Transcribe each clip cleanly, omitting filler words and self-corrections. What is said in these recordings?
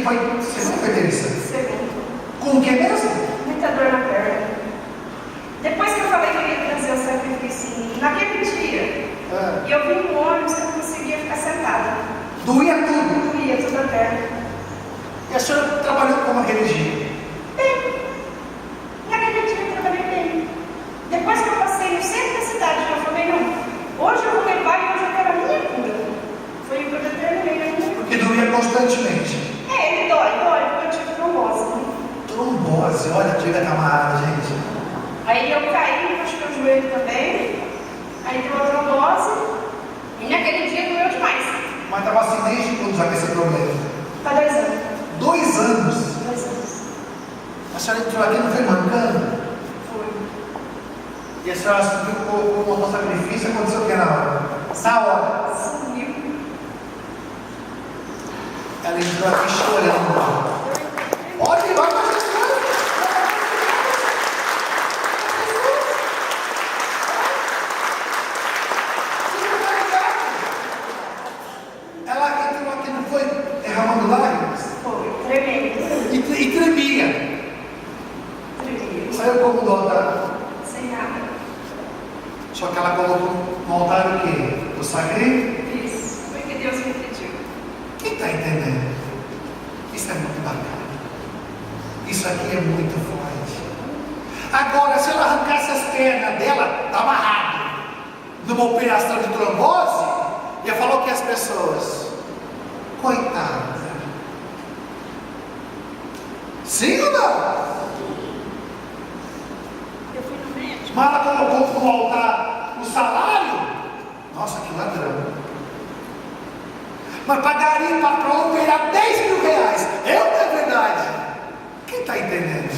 que foi segunda ou foi terça? Segunda. Com o que mesmo? Muita dor na perna. Depois que eu falei que eu ia trazer o sacrifício, naquele dia, eu vi um ônibus que eu não conseguia ficar sentada. Doía tudo? Doía toda a perna. E a senhora trabalhou como aquele dia? Bem. Naquele dia eu trabalhei bem. Depois que eu passei no centro da cidade, eu falei, não, hoje eu vou levar e hoje eu quero a minha cura. Foi o que eu determinei na minha cura. Porque doía constantemente. Ele dói, porque eu tive trombose. Né? Trombose, olha, diga a camarada, gente. Aí eu caí, machuquei o joelho também. Aí deu a trombose. E naquele dia doeu demais. Mas estava assim desde quando já com esse problema? Há 2 anos. 2 anos? 2 anos. A senhora entrou aqui, não foi mancando? Foi. E a senhora subiu com o sacrifício, aconteceu o que na hora? Na hora. Sumiu. Ela entrou aqui chorando. Olha, vai para Jesus. Ela entrou aqui, não foi derramando lágrimas? Foi. Tremendo. E tremia. Tremia. Saiu como do altar. Sem nada. Só que ela colocou no altar o quê? O sacrifício. Isso. Foi o que Deus me pediu. Quem está entendendo? Isso é muito bacana. Isso aqui é muito forte. Agora, se ela arrancasse as pernas dela, está amarrado. Numa operação de trombose, ia falar o que as pessoas? Coitada. Sim ou não? Eu fui no médico. Mas ela colocou no altar o salário? Nossa, que ladrão. Mas pagaria para operar 10 mil reais. É ou não é verdade? Quem está entendendo?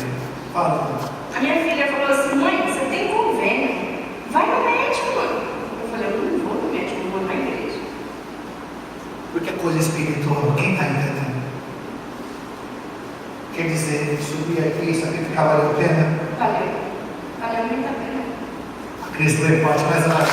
Fala. A minha filha falou assim, mãe, você tem convênio. Vai no médico, mãe. Eu falei, eu não vou no médico, eu vou na igreja. Porque é coisa espiritual. Quem está entendendo? Quer dizer, subir aqui e sacrificar valeu a pena? Valeu. Valeu muito a pena. A Cristo é forte, mas ela